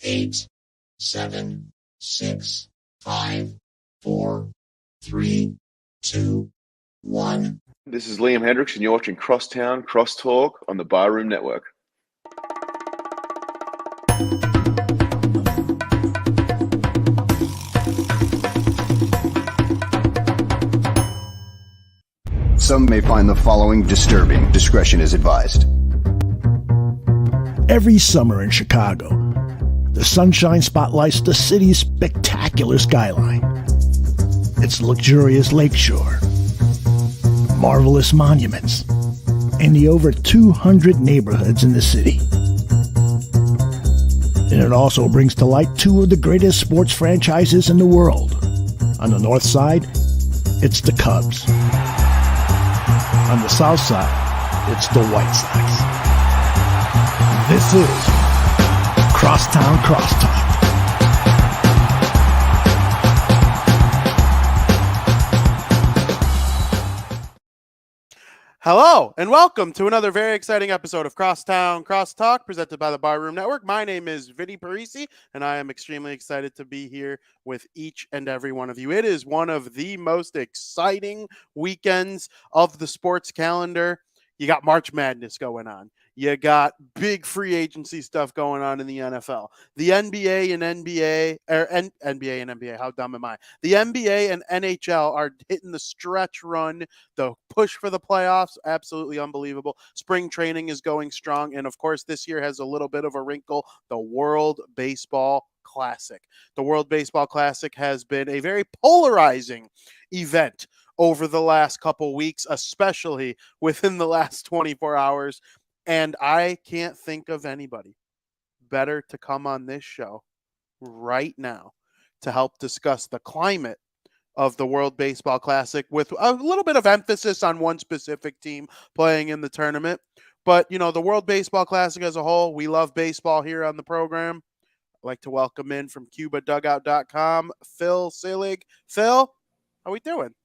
8, 7, 6, 5, 4, 3, 2, 1. This is Liam Hendricks, and you're watching Crosstown Crosstalk on the Barroom Network. Some may find the following disturbing. Discretion is advised. Every summer in Chicago, the sunshine spotlights the city's spectacular skyline. Its luxurious lakeshore, marvelous monuments, and the over 200 neighborhoods in the city. And it also brings to light two of the greatest sports franchises in the world. On the north side, it's the Cubs. On the south side, it's the White Sox. This is Crosstown Crosstalk. Hello, and welcome to another very exciting episode of Crosstown Crosstalk, presented by the Barroom Network. My name is Vinnie, and I am extremely excited to be here with each and every one of you. It is one of the most exciting weekends of the sports calendar. You got March Madness going on. You got big free agency stuff going on in the NFL. The NBA and NBA, how dumb am I? The NBA and NHL are hitting the stretch run, the push for the playoffs, absolutely unbelievable. Spring training is going strong, and of course, this year has a little bit of a wrinkle, the World Baseball Classic. The World Baseball Classic has been a very polarizing event over the last couple weeks, especially within the last 24 hours. And I can't think of anybody better to come on this show right now to help discuss the climate of the World Baseball Classic with a little bit of emphasis on one specific team playing in the tournament. But, you know, the World Baseball Classic as a whole, we love baseball here on the program. I'd like to welcome in from CubaDugout.com, Phil Sillig. Phil, how we doing?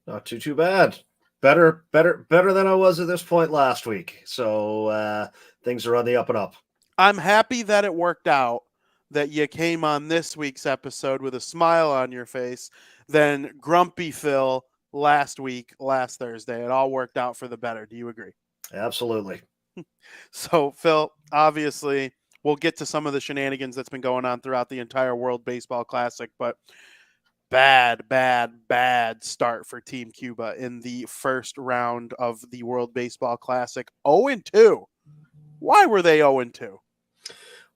Not too bad. Better than I was at this point last week. So things are on the up and up. I'm happy that it worked out that you came on this week's episode with a smile on your face than grumpy Phil last Thursday. It all worked out for the better. Do you agree? Absolutely. So, Phil, obviously, we'll get to some of the shenanigans that's been going on throughout the entire World Baseball Classic, but bad start for Team Cuba in the first round of the World Baseball Classic. 0-2. Why were they 0-2?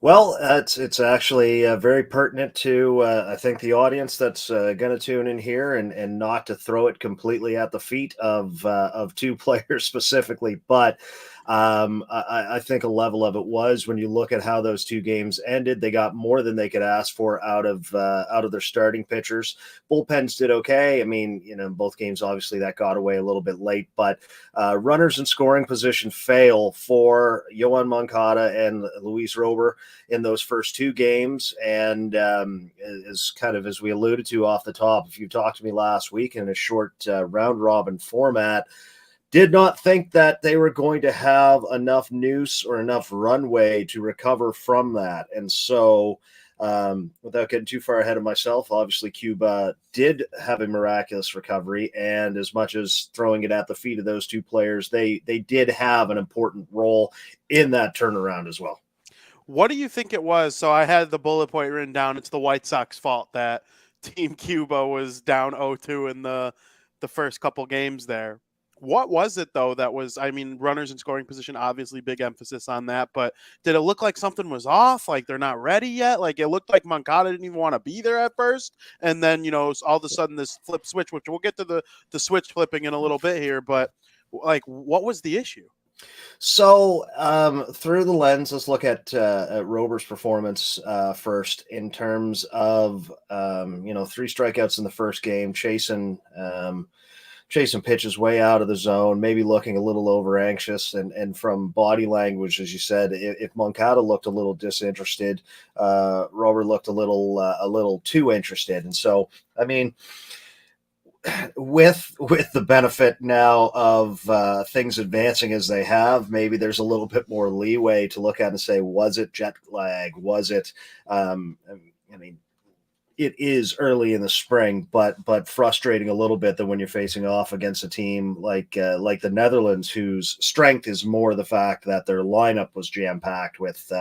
Well, it's actually very pertinent to, I think, the audience that's going to tune in here and not to throw it completely at the feet of two players specifically. But I think a level of it was when you look at how those two games ended, they got more than they could ask for out of their starting pitchers. Bullpens did okay. I mean, you know, both games, obviously, that got away a little bit late. But runners in scoring position fail for Yoan Moncada and Luis Robert in those first two games. And as we alluded to off the top, if you talked to me last week in a short round robin format, did not think that they were going to have enough noose or enough runway to recover from that. And so without getting too far ahead of myself, obviously Cuba did have a miraculous recovery. And as much as throwing it at the feet of those two players, they did have an important role in that turnaround as well. What do you think it was? So I had the bullet point written down. It's the White Sox fault that Team Cuba was down 0-2 in the first couple games there. What was it, though, that was, I mean, runners in scoring position, obviously big emphasis on that, but did it look like something was off? Like they're not ready yet? Like it looked like Moncada didn't even want to be there at first. And then, you know, all of a sudden this flip switch, which we'll get to the switch flipping in a little bit here, but like what was the issue? So through the lens, let's look at Robert's performance first in terms of, 3 strikeouts in the first game, chasing pitches way out of the zone, maybe looking a little over anxious. And from body language, as you said, if Moncada looked a little disinterested, Robert looked a little too interested. And so, I mean, with the benefit now of things advancing as they have, maybe there's a little bit more leeway to look at and say, was it jet lag? Was it? I mean, it is early in the spring, but frustrating a little bit that when you're facing off against a team like the Netherlands, whose strength is more the fact that their lineup was jam packed with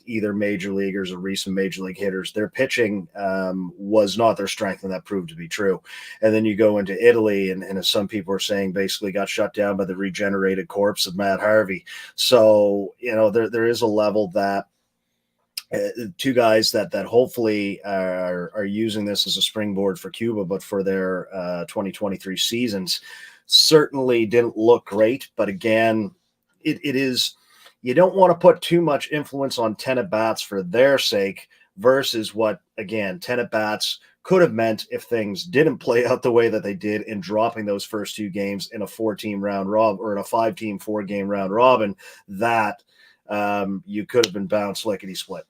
either major leaguers or recent major league hitters. Their pitching was not their strength, and that proved to be true. And then you go into Italy, and as some people are saying, basically got shut down by the regenerated corpse of Matt Harvey. So there is a level that two guys that hopefully are using this as a springboard for Cuba, but for their 2023 seasons, certainly didn't look great. But again, it is, you don't want to put too much influence on 10 at bats for their sake versus what, again, 10 at bats could have meant if things didn't play out the way that they did in dropping those first two games in a 4-team round robin, or in a 5-team 4-game round robin, that you could have been bounced lickety split.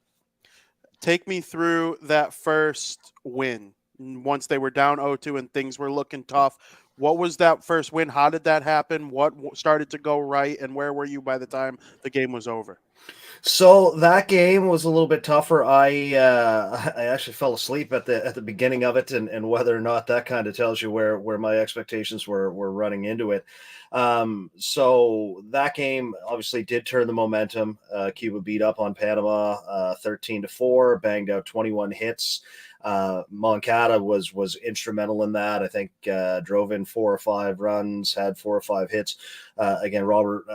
Take me through that first win. Once they were down 0-2 and things were looking tough, what was that first win? How did that happen? What started to go right, and where were you by the time the game was over? So that game was a little bit tougher. I actually fell asleep at the beginning of it, and whether or not that kind of tells you where my expectations were running into it. So that game obviously did turn the momentum. Cuba beat up on Panama 13-4, banged out 21 hits. Moncada was instrumental in that. I think drove in 4 or 5 runs, had 4 or 5 hits. Again, Robert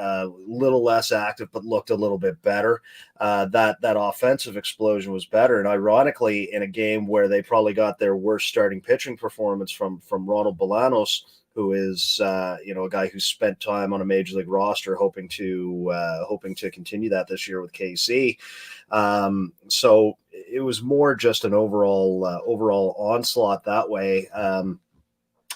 little less active, but looked a little bit better. That offensive explosion was better, and ironically, in a game where they probably got their worst starting pitching performance from Ronald Bolanos, who is a guy who spent time on a major league roster, hoping to continue that this year with KC. So it was more just an overall onslaught that way.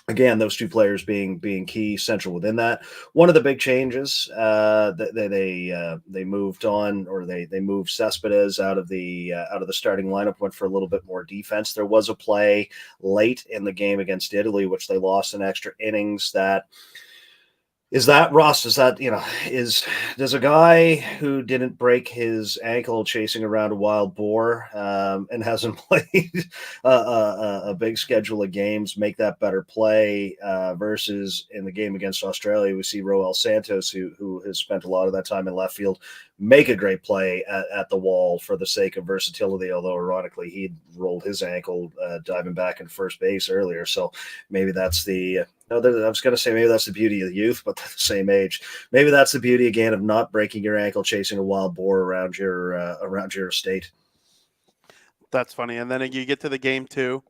Again, those two players being key central within that. One of the big changes they moved on, or they moved Cespedes out of the starting lineup, went for a little bit more defense. There was a play late in the game against Italy, which they lost in extra innings. Does a guy who didn't break his ankle chasing around a wild boar and hasn't played a big schedule of games make that better play versus in the game against Australia, we see Roel Santos, who has spent a lot of that time in left field, make a great play at the wall for the sake of versatility, although ironically he'd rolled his ankle diving back in first base earlier. So maybe that's I was going to say maybe that's the beauty of the youth, but they're the same age. Maybe that's the beauty again of not breaking your ankle chasing a wild boar around your estate. That's funny. And then you get to the game 2,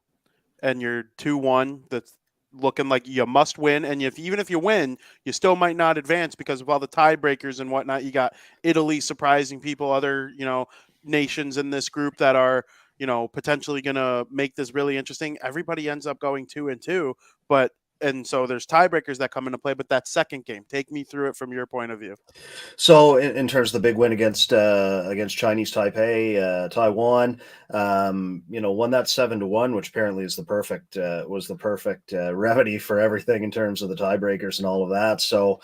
and you're 2-1. That's looking like you must win. And even if you win, you still might not advance because of all the tiebreakers and whatnot. You got Italy surprising people, other nations in this group that are potentially going to make this really interesting. Everybody ends up going 2-2, and so there's tiebreakers that come into play. But that second game, take me through it from your point of view. So in terms of the big win against Chinese Taipei, Taiwan, won that 7-1, which apparently is the perfect remedy for everything in terms of the tiebreakers and all of that. So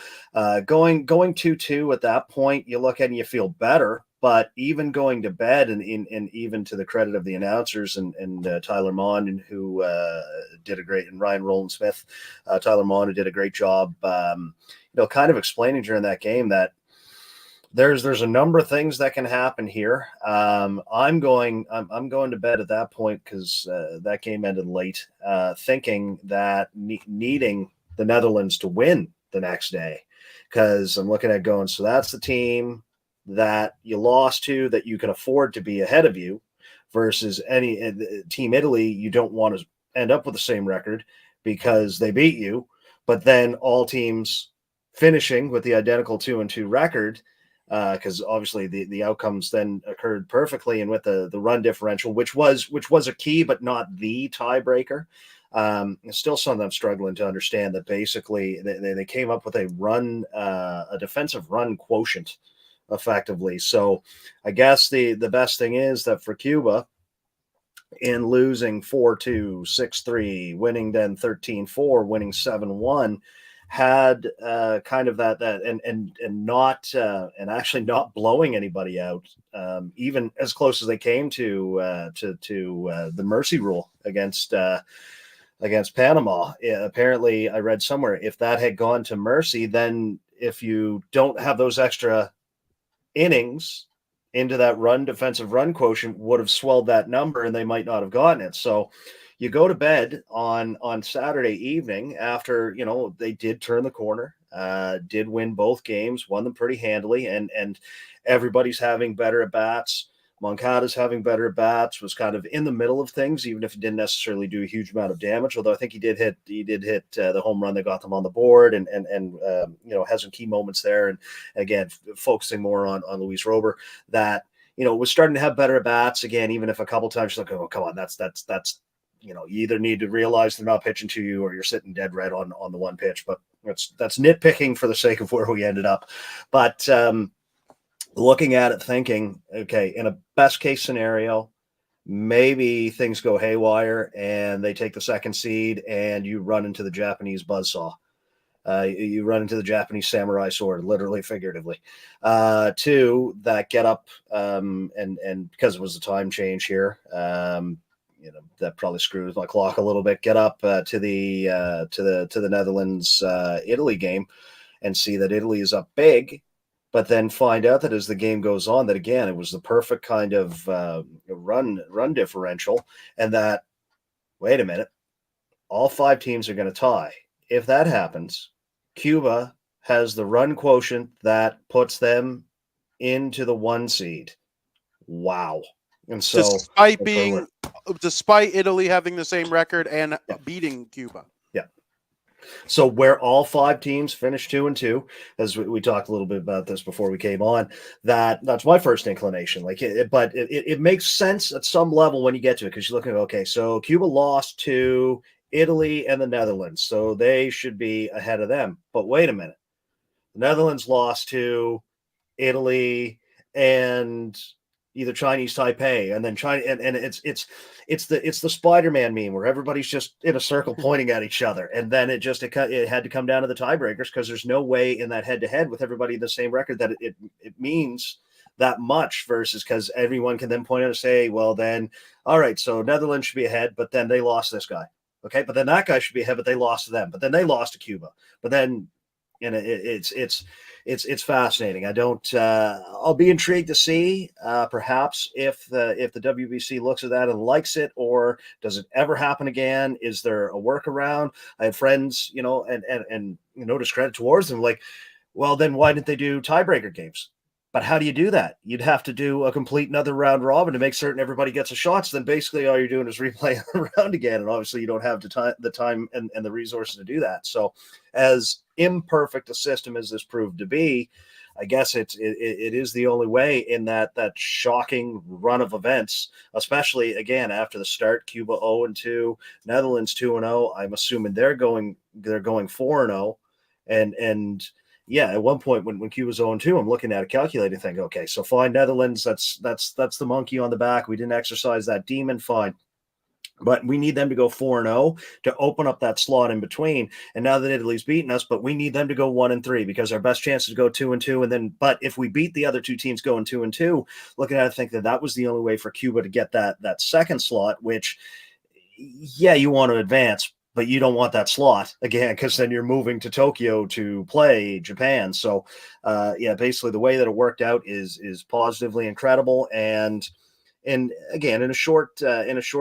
going 2-2 at that point, you look at and you feel better. But even going to bed, and even to the credit of the announcers and Tyler Mond, who did a great, and Ryan Roland Smith, Tyler Mond, who did a great job, kind of explaining during that game that there's a number of things that can happen here. I'm going to bed at that point because that game ended late, thinking that needing the Netherlands to win the next day, because I'm looking at going, so that's the team that you lost to that you can afford to be ahead of you, versus any Team Italy. You don't want to end up with the same record because they beat you, but then all teams finishing with the identical 2-2 record, because obviously the outcomes then occurred perfectly, and with the run differential, which was a key but not the tiebreaker. It's still something I'm struggling to understand, that basically they came up with a defensive run quotient effectively. So I guess the best thing is that for Cuba, in losing 4-2, 6-3, winning then 13-4, winning 7-1, had kind of that and not and actually not blowing anybody out, even as close as they came to the mercy rule against Panama. Yeah, apparently, I read somewhere if that had gone to mercy, then if you don't have those extra innings into that defensive run quotient, would have swelled that number and they might not have gotten it. So you go to bed on Saturday evening after, they did turn the corner, did win both games, won them pretty handily, and everybody's having better at bats. Moncada's having better at bats, was kind of in the middle of things, even if he didn't necessarily do a huge amount of damage. Although I think he did hit the home run that got them on the board, and has some key moments there. And again, focusing more on Luis Rober, that was starting to have better at bats again. Even if a couple times you're like, oh come on, that's you either need to realize they're not pitching to you or you're sitting dead red on the one pitch. But that's nitpicking for the sake of where we ended up. But looking at it, thinking, okay, in a best case scenario, maybe things go haywire and they take the second seed and you run into the Japanese buzzsaw. You run into the Japanese samurai sword, literally, figuratively. Two, that get up, and because it was a time change here, that probably screws my clock a little bit. Get up to the Netherlands Italy game and see that Italy is up big. But then find out that as the game goes on, that again, it was the perfect kind of run differential, and that, wait a minute, all 5 teams are going to tie. If that happens, Cuba has the run quotient that puts them into the 1 seed. Wow. And so despite Italy having the same record and beating Cuba. Yeah. So where all 5 teams finish 2-2, as we talked a little bit about this before we came on, that's my first inclination. But it makes sense at some level when you get to it, because you're looking at, okay, so Cuba lost to Italy and the Netherlands, so they should be ahead of them. But wait a minute, the Netherlands lost to Italy and either Chinese Taipei, and then China, and it's the Spider-Man meme where everybody's just in a circle pointing at each other, and then it had to come down to the tiebreakers, because there's no way in that head-to-head with everybody in the same record that it means that much, versus because everyone can then point out and say, well, then all right, so Netherlands should be ahead, but then they lost this guy. Okay, but then that guy should be ahead, but they lost to them. But then they lost to Cuba. But then, it's fascinating. I'll be intrigued to see perhaps if the WBC looks at that and likes it, or does it ever happen again? Is there a workaround? I have friends, and no discredit towards them, like, well, then why didn't they do tiebreaker games? But how do you do that? You'd have to do a complete another round robin to make certain everybody gets a shot. So then basically all you're doing is replaying the round again. And obviously you don't have the time and the resources to do that. So as imperfect a system as this proved to be, I guess it is the only way in that shocking run of events, especially again after the start. Cuba 0-2, Netherlands 2-0. I'm assuming they're going 4-0, and yeah, at one point when Cuba's 0-2, I'm looking at a calculator thinking, okay, so fine, Netherlands, that's the monkey on the back. We didn't exercise that demon, fine. But we need them to go 4-0 to open up that slot in between. And now that Italy's beaten us, but we need them to go 1-3, because our best chance is to go 2-2. And then, but if we beat the other 2 teams going 2-2, looking at it, I think that was the only way for Cuba to get that second slot, which, yeah, you want to advance, but you don't want that slot again, because then you're moving to Tokyo to play Japan. So, basically the way that it worked out is positively incredible. And again, in a short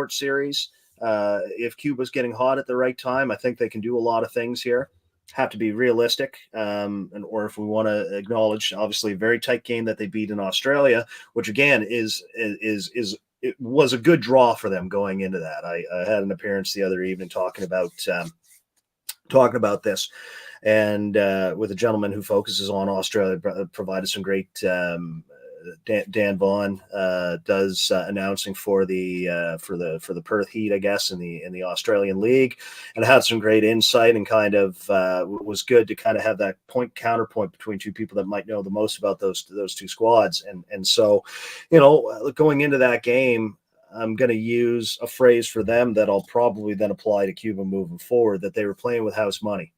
series, if Cuba's getting hot at the right time, I think they can do a lot of things here. Have to be realistic, or if we want to acknowledge, obviously, a very tight game that they beat in Australia, which again it was a good draw for them going into that. I had an appearance the other evening talking about this, and with a gentleman who focuses on Australia, provided some great. Dan Vaughn does announcing for the Perth Heat, I guess, in the Australian League, and had some great insight, and kind of was good to kind of have that counterpoint between 2 people that might know the most about those 2 squads, and so going into that game, I'm going to use a phrase for them that I'll probably then apply to Cuba moving forward, that they were playing with house money.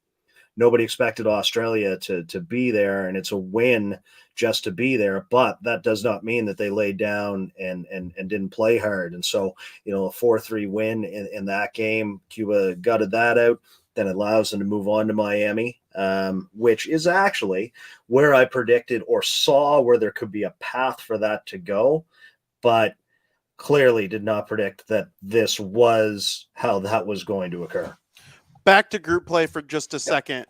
Nobody expected Australia to be there, and it's a win just to be there. But that does not mean that they laid down and didn't play hard. And so, a 4-3 win in that game, Cuba gutted that out. Then it allows them to move on to Miami, which is actually where I predicted or saw where there could be a path for that to go, but clearly did not predict that this was how that was going to occur. Back to group play for just a second.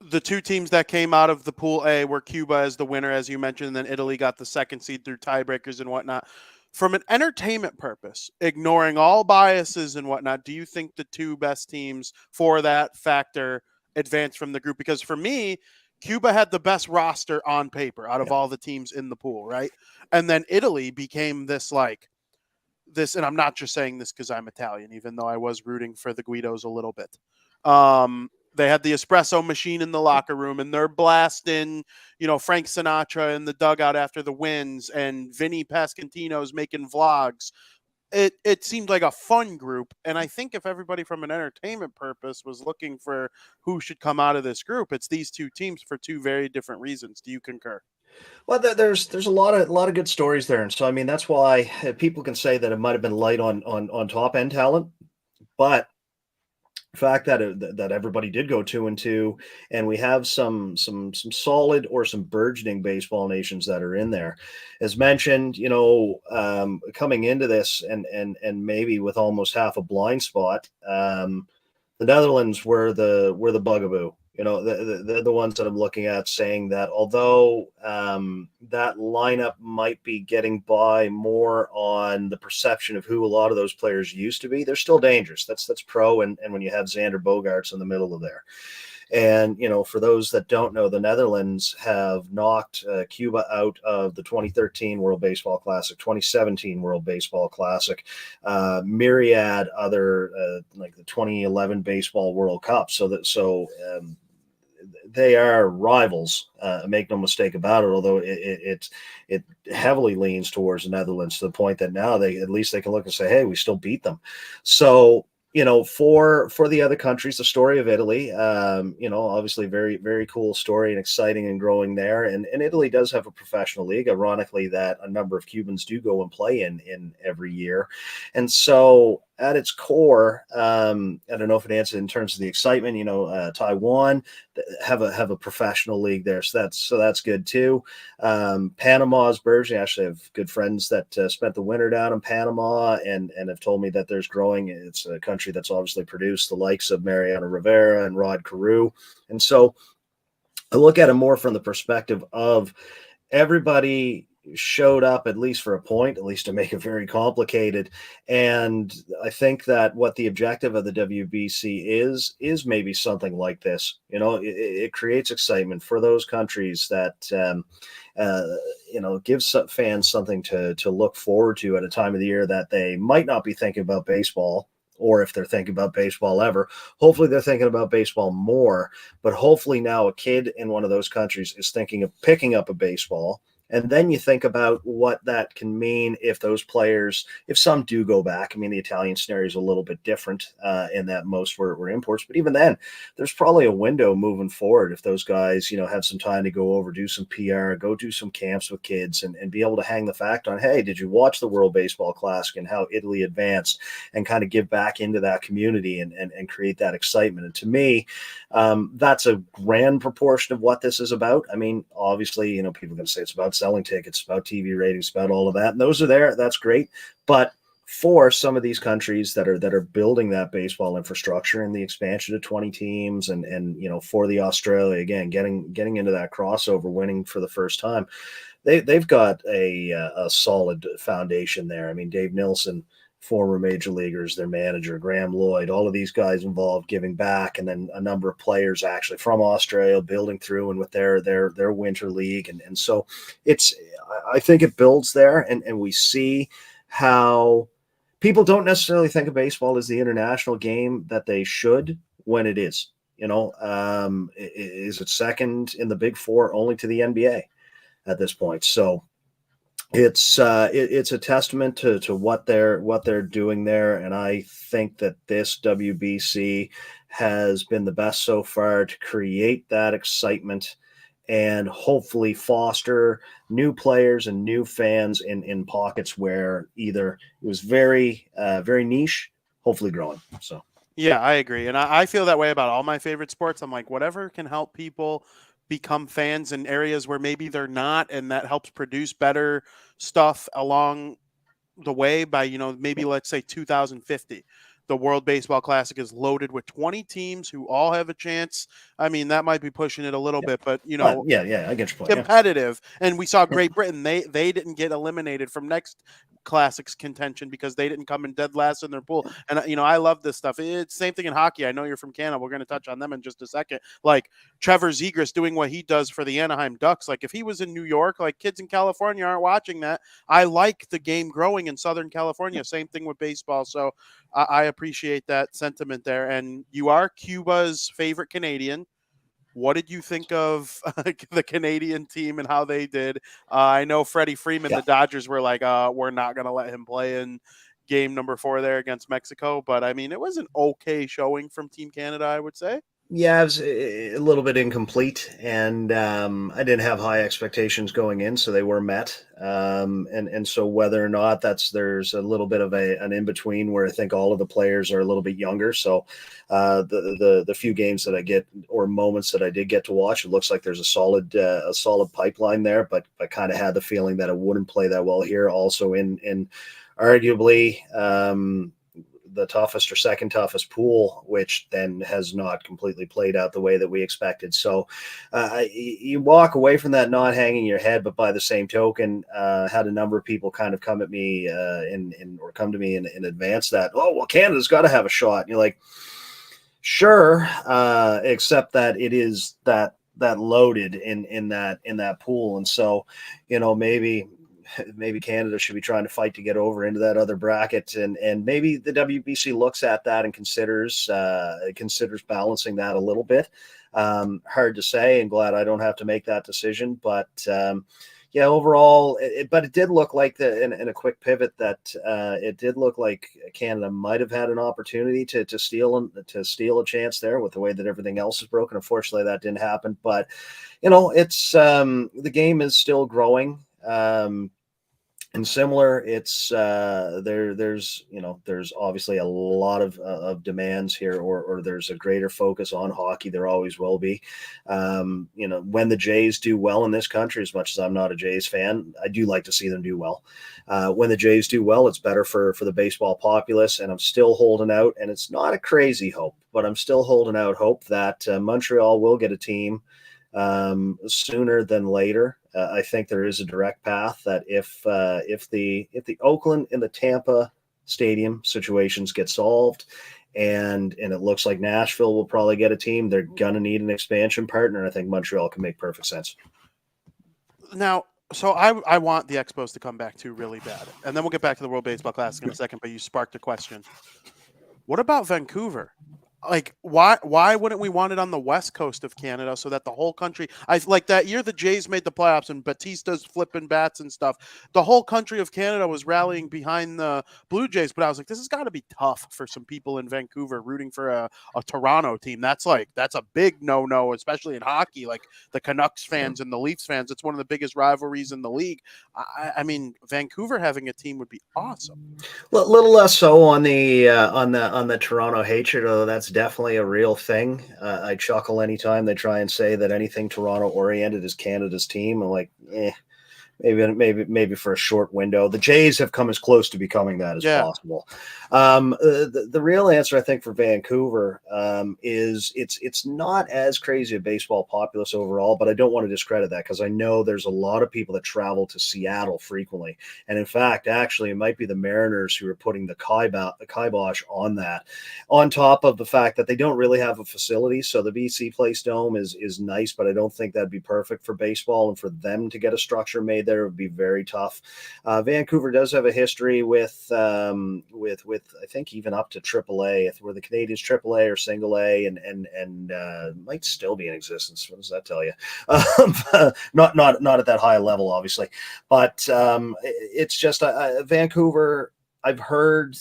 The two teams that came out of the Pool A were Cuba as the winner, as you mentioned, and then Italy got the second seed through tiebreakers and whatnot. From an entertainment purpose, ignoring all biases and whatnot, do you think the two best teams for that factor advanced from the group? Because for me, Cuba had the best roster on paper out of all the teams in the pool, right? And then Italy became this, and I'm not just saying this because I'm Italian, even though I was rooting for the Guidos a little bit. They had the espresso machine in the locker room, and they're blasting, Frank Sinatra in the dugout after the wins, and Vinnie Pasquantino's making vlogs. It seemed like a fun group, and I think if everybody from an entertainment purpose was looking for who should come out of this group, it's these two teams for two very different reasons. Do you concur? Well, there's a lot of good stories there, and so I mean that's why people can say that it might have been light on top end talent, but the fact that everybody did go 2-2, and we have some solid or some burgeoning baseball nations that are in there, as mentioned, coming into this and maybe with almost half a blind spot, the Netherlands were the bugaboo. They're the ones that I'm looking at, saying that although that lineup might be getting by more on the perception of who a lot of those players used to be, they're still dangerous. That's pro, and when you have Xander Bogaerts in the middle of there. And, for those that don't know, the Netherlands have knocked Cuba out of the 2013 World Baseball Classic, 2017 World Baseball Classic, myriad other, like the 2011 Baseball World Cup. So they are rivals, make no mistake about it, although it heavily leans towards the Netherlands to the point that now at least they can look and say, hey, we still beat them. So, for the other countries, the story of Italy, obviously very, very cool story and exciting and growing there. And Italy does have a professional league, ironically, that a number of Cubans do go and play in every year. And so at its core, I don't know if it answered in terms of the excitement, Taiwan have a professional league there. So that's good too. Panama's burgeoning. I actually have good friends that spent the winter down in Panama and have told me that there's growing. It's a country that's obviously produced the likes of Mariano Rivera and Rod Carew. And so I look at it more from the perspective of everybody showed up, at least for a point, at least to make it very complicated. And I think that what the objective of the WBC is maybe something like this. It creates excitement for those countries that, gives fans something to look forward to at a time of the year that they might not be thinking about baseball. Or if they're thinking about baseball ever, hopefully they're thinking about baseball more. But hopefully now a kid in one of those countries is thinking of picking up a baseball. And then you think about what that can mean if those players, if some do go back. I mean, the Italian scenario is a little bit different in that most were imports. But even then, there's probably a window moving forward if those guys, have some time to go over, do some PR, go do some camps with kids and be able to hang the fact on, hey, did you watch the World Baseball Classic and how Italy advanced, and kind of give back into that community and create that excitement. And to me, that's a grand proportion of what this is about. I mean, obviously, people are going to say it's about selling tickets, about TV ratings, about all of that. And those are there. That's great. But for some of these countries that are building that baseball infrastructure and the expansion to 20 teams and for the Australia, again, getting into that crossover, winning for the first time, they've got a solid foundation there. I mean, Dave Nilsson, former major leaguers, their manager, Graham Lloyd, all of these guys involved giving back, and then a number of players actually from Australia building through and with their winter league. And so I think it builds there, and we see how people don't necessarily think of baseball as the international game that they should when it is. Is it second in the Big Four only to the NBA at this point? So it's it's a testament to what they're doing there, and I think that this WBC has been the best so far to create that excitement and hopefully foster new players and new fans in pockets where either it was very niche, hopefully growing. So Yeah, I agree. And I feel that way about all my favorite sports. I'm like, whatever can help people become fans in areas where maybe they're not, and that helps produce better stuff along the way by, maybe let's say 2050. The World Baseball Classic is loaded with 20 teams who all have a chance. I mean, that might be pushing it a little yeah, bit, but yeah, I get your point. Yeah. competitive. And we saw Great Britain, they didn't get eliminated from next classics contention because they didn't come in dead last in their pool. And I love this stuff. It's same thing in hockey. I know you're from Canada. We're going to touch on them in just a second. Like Trevor Zegras doing what he does for the Anaheim Ducks. Like if he was in New York, like kids in California aren't watching that. I like the game growing in Southern California. Same thing with baseball. So I appreciate that sentiment there. And you are Cuba's favorite Canadian. What did you think of the Canadian team and how they did? I know Freddie Freeman, Yeah. the Dodgers were like, we're not going to let him play in game number 4 there against Mexico. But I mean, it was an okay showing from Team Canada, I would say. Yeah, it was a little bit incomplete, and I didn't have high expectations going in, so they were met. And so whether or not there's a little bit of an in between where I think all of the players are a little bit younger. So the few games that I get or moments that I did get to watch, it looks like there's a solid pipeline there, but I kind of had the feeling that it wouldn't play that well here. Also in arguably. The toughest or second toughest pool, which then has not completely played out the way that we expected. So you walk away from that not hanging your head, but by the same token, had a number of people kind of come at me or come to me in advance that, oh, well, Canada's got to have a shot. And you're like, sure, except that it is that loaded in that pool. And so, maybe Canada should be trying to fight to get over into that other bracket, and maybe the WBC looks at that and considers balancing that a little bit. Hard to say, and glad I don't have to make that decision. But yeah, overall, but it did look like in a quick pivot that it did look like Canada might have had an opportunity to steal a chance there with the way that everything else is broken. Unfortunately, that didn't happen. But it's the game is still growing. And similar, it's there's obviously a lot of demands here, or there's a greater focus on hockey. There always will be. When the Jays do well in this country, as much as I'm not a Jays fan, I do like to see them do well. When the Jays do well, it's better for the baseball populace, and I'm still holding out, and it's not a crazy hope, but I'm still holding out hope that Montreal will get a team sooner than later. I think there is a direct path that if the Oakland and the Tampa stadium situations get solved, and it looks like Nashville will probably get a team, they're gonna need an expansion partner. I think Montreal can make perfect sense. Now, so I want the Expos to come back too really bad, and then we'll get back to the World Baseball Classic in a second. But you sparked a question. What about Vancouver? Like, why wouldn't we want it on the west coast of Canada so that the whole country? I like that year the Jays made the playoffs and Batista's flipping bats and stuff. The whole country of Canada was rallying behind the Blue Jays, but I was like, this has got to be tough for some people in Vancouver rooting for a Toronto team. That's a big no, especially in hockey. Like the Canucks fans and the Leafs fans, it's one of the biggest rivalries in the league. I mean, Vancouver having a team would be awesome. A little less so on the Toronto hatred, although that's definitely a real thing. I chuckle anytime they try and say that anything Toronto oriented is Canada's team. I'm like, maybe for a short window. The Jays have come as close to becoming that as possible. The real answer, I think, for Vancouver is it's not as crazy a baseball populace overall, but I don't want to discredit that because I know there's a lot of people that travel to Seattle frequently. And in fact, actually, it might be the Mariners who are putting the kibosh on that, on top of the fact that they don't really have a facility. So the BC Place Dome is nice, but I don't think that'd be perfect for baseball and for them to get a structure made there, it would be very tough. Vancouver does have a history with I think even up to AAA, where the Canadians AAA or single A, and might still be in existence. What does that tell you? Not at that high level, obviously, but it's just Vancouver. I've heard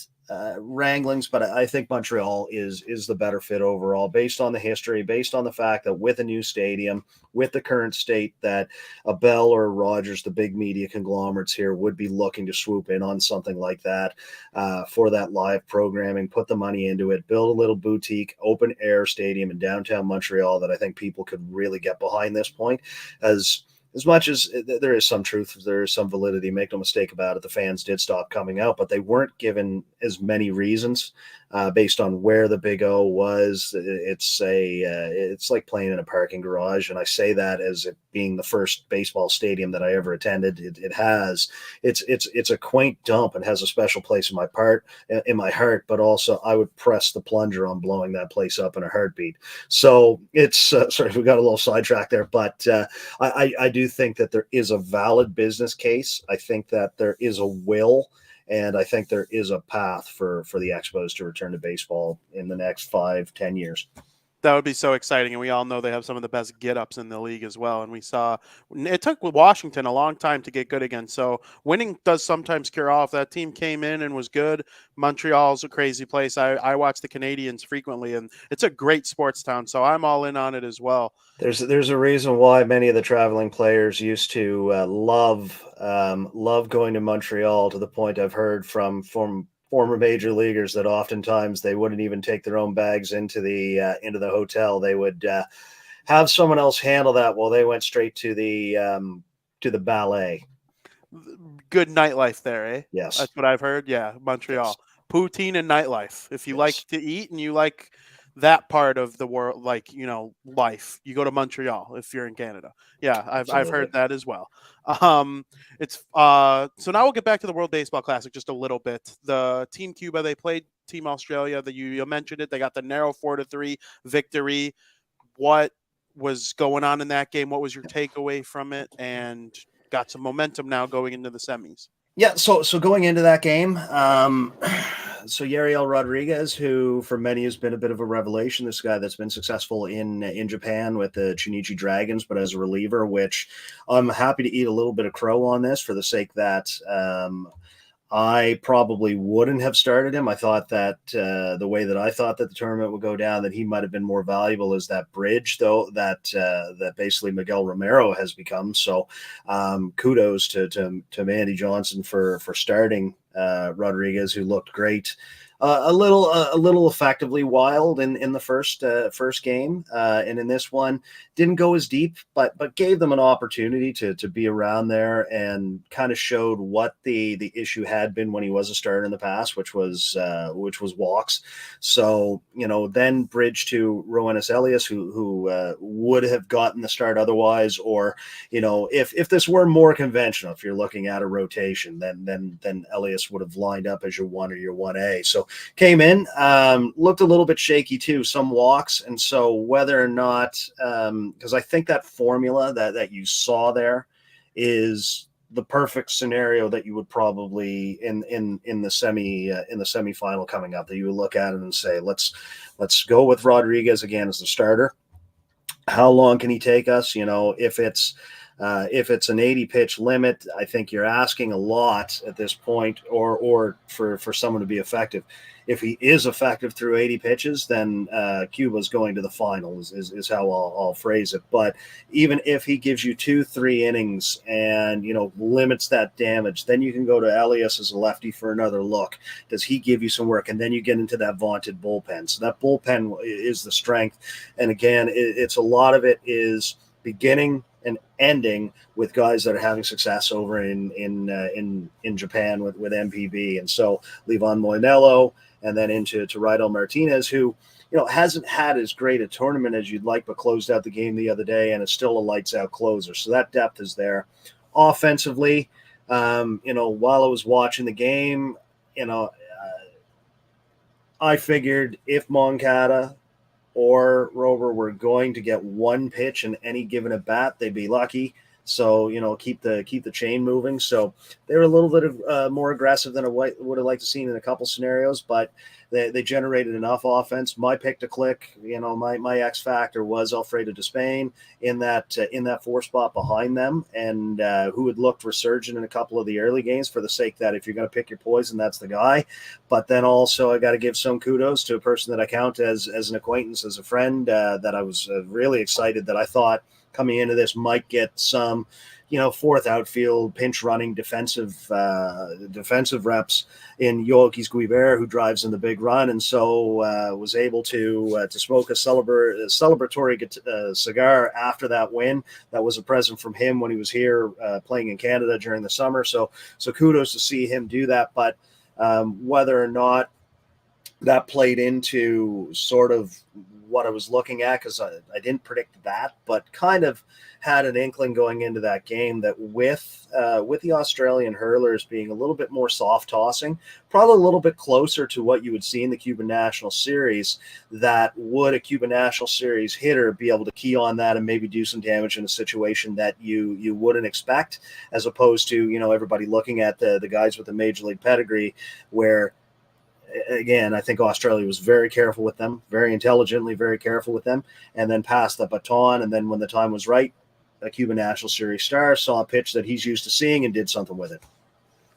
wranglings, but I think Montreal is the better fit overall, based on the history, based on the fact that with a new stadium, with the current state that a Bell or a Rogers, the big media conglomerates here, would be looking to swoop in on something like that for that live programming, put the money into it, build a little boutique open air stadium in downtown Montreal that I think people could really get behind this point. As much as there is some truth, there is some validity, make no mistake about it, the fans did stop coming out, but they weren't given as many reasons based on where the Big O was. It's like playing in a parking garage, and I say that as it being the first baseball stadium that I ever attended. It's a quaint dump and has a special place in my heart, but also I would press the plunger on blowing that place up in a heartbeat. So it's sorry, we got a little sidetracked there, but I do think that there is a valid business case. I think that there is a will, and I think there is a path for the Expos to return to baseball in the next 5-10 years. That would be so exciting, and we all know they have some of the best get-ups in the league as well. And we saw it took Washington a long time to get good again. So winning does sometimes cure all. If that team came in and was good, Montreal's a crazy place. I watch the Canadians frequently, and it's a great sports town. So I'm all in on it as well. There's a reason why many of the traveling players used to love going to Montreal, to the point I've heard from former major leaguers that oftentimes they wouldn't even take their own bags into the hotel. They would have someone else handle that while they went straight to the ballet. Good nightlife there, eh? Yes, That's what I've heard. Yeah, Montreal. Yes. Poutine and nightlife. If you Yes. like to eat and you like that part of the world, like, life, you go to Montreal if you're in Canada. Yeah, I've Absolutely. heard that as well. It's so now we'll get back to the World Baseball Classic just a little bit. The Team Cuba, they played Team Australia. You mentioned it. They got the narrow 4-3 victory. What was going on in that game? What was your takeaway from it? And got some momentum now going into the semis. Yeah, so going into that game, so Yariel Rodriguez, who for many has been a bit of a revelation, this guy that's been successful in Japan with the Chunichi Dragons, but as a reliever, which I'm happy to eat a little bit of crow on this for the sake that I probably wouldn't have started him. I thought that the way that I thought that the tournament would go down, that he might have been more valuable as that bridge, though, that basically Miguel Romero has become. So kudos to Mandy Johnson for starting Rodriguez, who looked great. A little effectively wild in the first game, and in this one didn't go as deep, but gave them an opportunity to be around there, and kind of showed what the issue had been when he was a starter in the past, which was walks. So then bridge to Roenis Elias, who would have gotten the start otherwise, or if this were more conventional, if you're looking at a rotation, then Elias would have lined up as your 1 or your 1A. So came in, looked a little bit shaky too, some walks. And so whether or not, because I think that formula that you saw there is the perfect scenario that you would probably in the semifinal coming up, that you would look at it and say, let's go with Rodriguez again as the starter. How long can he take us? If it's an 80 pitch limit, I think you're asking a lot at this point, or for someone to be effective. If he is effective through 80 pitches, then Cuba's going to the finals is how I'll phrase it. But even if he gives you 2-3 innings and limits that damage, then you can go to Elias as a lefty for another look. Does he give you some work? And then you get into that vaunted bullpen. So that bullpen is the strength. And again, it's a lot of it is beginning and ending with guys that are having success over in Japan with MPB. And so Levon Moinello, and then into Rydell Martinez, who hasn't had as great a tournament as you'd like, but closed out the game the other day and is still a lights out closer. So that depth is there. Offensively, while I was watching the game, I figured if Moncada or Rover were going to get one pitch in any given at bat, they'd be lucky. So keep the chain moving. So they were a little bit of, more aggressive than I would have liked to see in a couple scenarios, but they generated enough offense. My pick to click, my X factor was Alfredo Despain in that four spot behind them, and who had looked resurgent in a couple of the early games, for the sake that if you're going to pick your poison, that's the guy. But then also I got to give some kudos to a person that I count as an acquaintance, as a friend, that I was really excited, that I thought coming into this might get some, fourth outfield pinch running defensive reps in Yoelkis Guiber, who drives in the big run, and so was able to smoke a celebratory cigar after that win. That was a present from him when he was here playing in Canada during the summer. So kudos to see him do that. But whether or not that played into sort of what I was looking at, because I didn't predict that, but kind of had an inkling going into that game that with the Australian hurlers being a little bit more soft tossing, probably a little bit closer to what you would see in the Cuban National Series, that would a Cuban National Series hitter be able to key on that and maybe do some damage in a situation that you wouldn't expect, as opposed to everybody looking at the guys with the major league pedigree, where again, I think Australia was very careful with them, very intelligently, very careful with them, and then passed the baton. And then when the time was right, a Cuban National Series star saw a pitch that he's used to seeing and did something with it.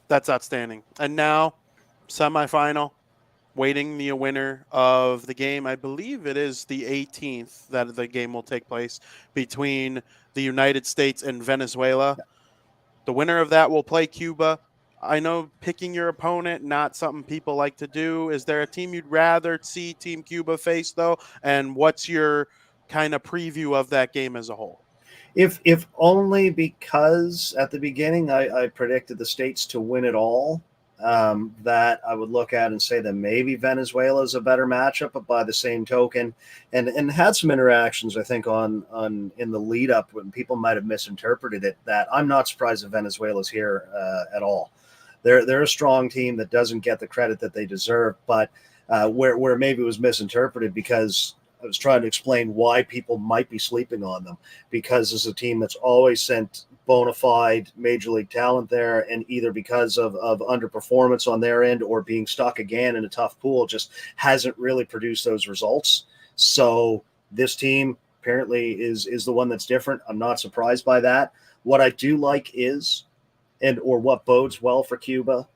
That's outstanding. And now, semifinal, waiting the winner of the game. I believe it is the 18th that the game will take place between the United States and Venezuela. The winner of that will play Cuba. I know picking your opponent, not something people like to do. Is there a team you'd rather see Team Cuba face, though? And what's your kind of preview of that game as a whole? If only because at the beginning I predicted the States to win it all, that I would look at and say that maybe Venezuela is a better matchup. But by the same token, and had some interactions, I think, on in the lead up when people might have misinterpreted it, that I'm not surprised that Venezuela's here at all. They're a strong team that doesn't get the credit that they deserve, but where maybe it was misinterpreted, because I was trying to explain why people might be sleeping on them, because it's a team that's always sent bona fide major league talent there, and either because of underperformance on their end or being stuck again in a tough pool, just hasn't really produced those results. So this team apparently is the one that's different. I'm not surprised by that. What I do like is, or what bodes well for Cuba,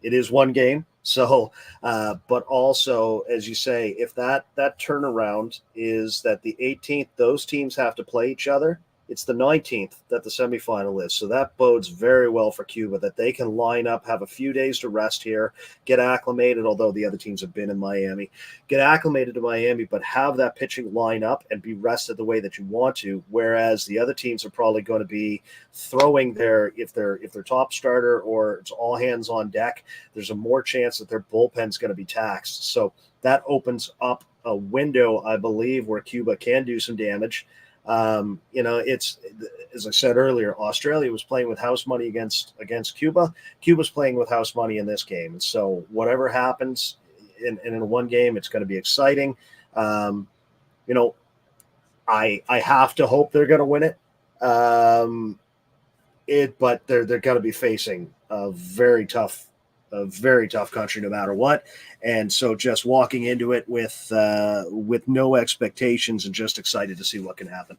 it is one game. So, but also, as you say, if that turnaround is that the 18th, those teams have to play each other. It's the 19th that the semifinal is. So that bodes very well for Cuba, that they can line up, have a few days to rest here, get acclimated, although the other teams have been in Miami, get acclimated to Miami, but have that pitching line up and be rested the way that you want to. Whereas the other teams are probably going to be throwing if their top starter or it's all hands on deck, there's a more chance that their bullpen's going to be taxed. So that opens up a window, I believe, where Cuba can do some damage. It's, as I said earlier, Australia was playing with house money against Cuba. Cuba's playing with house money in this game. And so whatever happens in one game, it's going to be exciting. I have to hope they're going to win it. But they're going to be facing a very tough country no matter what. And so just walking into it with no expectations and just excited to see what can happen.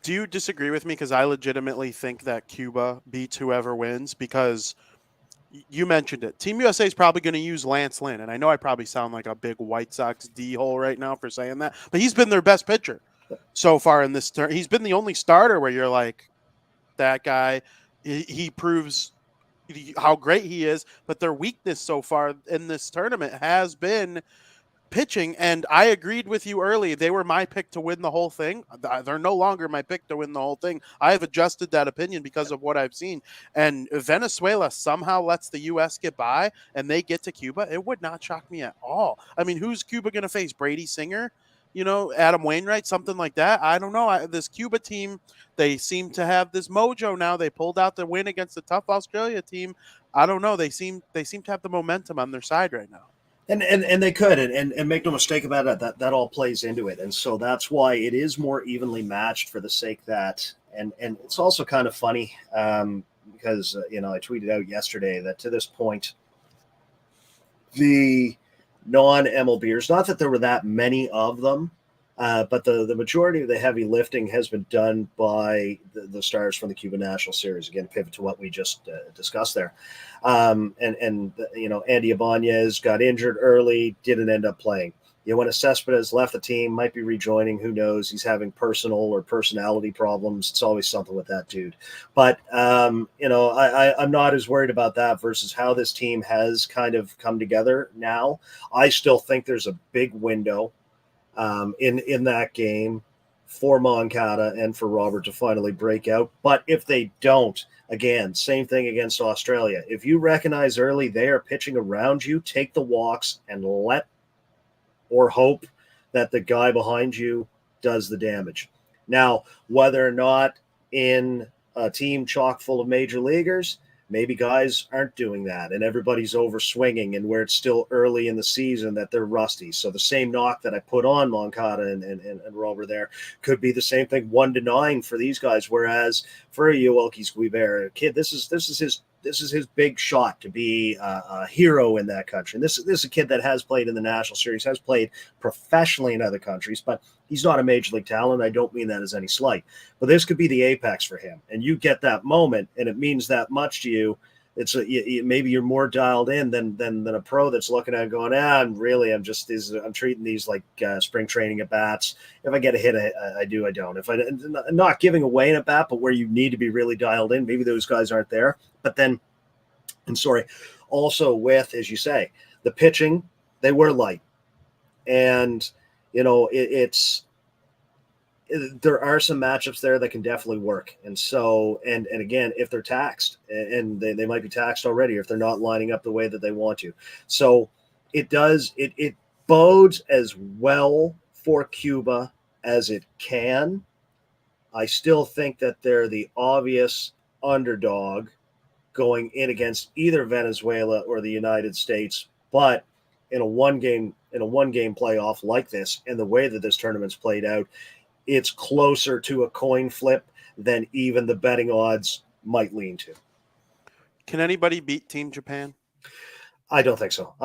Do you disagree with me? Because I legitimately think that Cuba beats whoever wins, because you mentioned it. Team USA is probably going to use Lance Lynn. And I know I probably sound like a big White Sox D-hole right now for saying that, but he's been their best pitcher so far in this turn. He's been the only starter where you're like, that guy, he proves how great he is, but their weakness so far in this tournament has been pitching. And I agreed with you early. They were my pick to win the whole thing. They're no longer my pick to win the whole thing. I have adjusted that opinion because of what I've seen. And Venezuela somehow lets the U.S. get by and they get to Cuba. It would not shock me at all. I mean, who's Cuba going to face? Brady Singer? Adam Wainwright, something like that. I don't know. This Cuba team, they seem to have this mojo now. They pulled out the win against the tough Australia team. I don't know. They seem to have the momentum on their side right now. And they could, and make no mistake about it, that all plays into it. And so that's why it is more evenly matched for the sake that, and it's also kind of funny because, I tweeted out yesterday that to this point, the non-MLBers, not that there were that many of them, but the majority of the heavy lifting has been done by the stars from the Cuba National Series. Again, pivot to what we just discussed there. And Andy Ibanez got injured early, didn't end up playing. When Cespedes left the team, might be rejoining, who knows? He's having personal or personality problems. It's always something with that dude. But, I'm not as worried about that versus how this team has kind of come together now. I still think there's a big window in that game for Moncada and for Robert to finally break out. But if they don't, again, same thing against Australia. If you recognize early they are pitching around you, take the walks and let or hope that the guy behind you does the damage. Now, whether or not in a team chock full of major leaguers, maybe guys aren't doing that and everybody's over swinging, and where it's still early in the season that they're rusty. So the same knock that I put on Moncada and Robert there could be the same thing 1-9 for these guys. Whereas for Yoelqui Guibert, kid, this is his big shot to be a hero in that country. And this is a kid that has played in the National Series, has played professionally in other countries, but he's not a major league talent. I don't mean that as any slight, but this could be the apex for him. And you get that moment, and it means that much to you. It's maybe you're more dialed in than a pro that's looking at it going, I'm treating these like spring training at bats. If I get a hit, I do. I don't. If I'm not giving away an at bat, but where you need to be really dialed in, maybe those guys aren't there. But then, also with, as you say, the pitching, they were light, and there are some matchups there that can definitely work. And so, and again, if they're taxed, and they might be taxed already if they're not lining up the way that they want to. So it bodes as well for Cuba as it can. I still think that they're the obvious underdog going in against either Venezuela or the United States. But in a one game playoff like this, and the way that this tournament's played out, it's closer to a coin flip than even the betting odds might lean to. Can anybody beat Team Japan? I don't think so.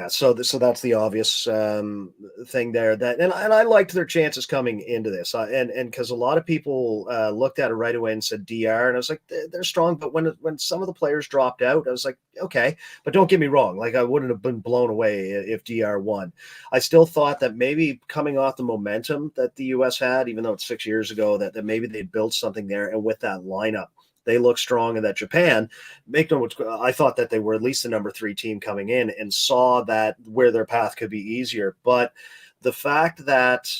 So that's the obvious thing there. And I liked their chances coming into this, and because a lot of people looked at it right away and said DR, and I was like, they're strong. But when some of the players dropped out, I was like, okay. But don't get me wrong, like I wouldn't have been blown away if DR won. I still thought that maybe coming off the momentum that the U.S. had, even though it's 6 years ago, that maybe they'd built something there, and with that lineup, they look strong, and that Japan, I thought that they were at least the number 3 team coming in, and saw that where their path could be easier. But the fact that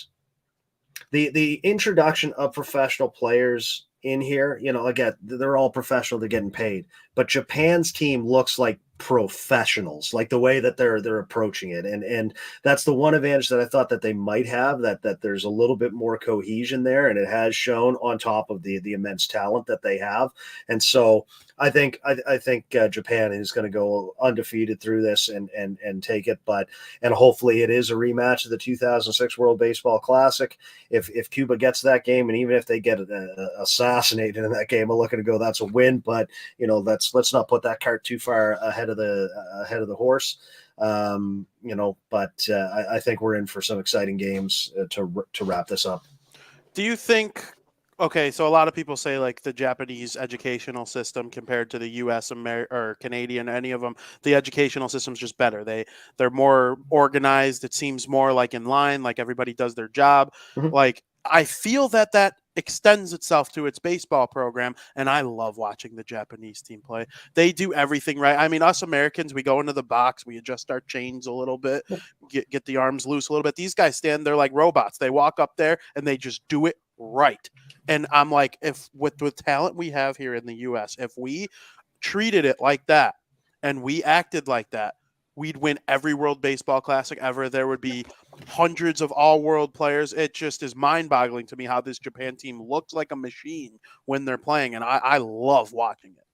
the introduction of professional players in here, again, they're all professional, they're getting paid, but Japan's team looks like professionals, like the way that they're approaching it, and that's the one advantage that I thought that they might have, that there's a little bit more cohesion there, and it has shown on top of the immense talent that they have. And so I think Japan is going to go undefeated through this and take it, and hopefully it is a rematch of the 2006 World Baseball Classic. If Cuba gets that game, and even if they get assassinated in that game, I'm looking to go, that's a win. But let's not put that cart too far ahead of the horse. But I think we're in for some exciting games to wrap this up. Do you think? Okay, so a lot of people say like the Japanese educational system compared to the U.S. or Canadian, any of them, the educational system's just better. They're more organized. It seems more like in line, like everybody does their job. Mm-hmm. Like I feel that extends itself to its baseball program, and I love watching the Japanese team play. They do everything right. I mean, us Americans, we go into the box, we adjust our chains a little bit, get the arms loose a little bit. These guys stand there like robots. They walk up there and they just do it right. And I'm like, if with the talent we have here in the U.S., if we treated it like that and we acted like that, we'd win every World Baseball Classic ever. There would be hundreds of all-world players. It just is mind-boggling to me how this Japan team looks like a machine when they're playing, and I love watching it.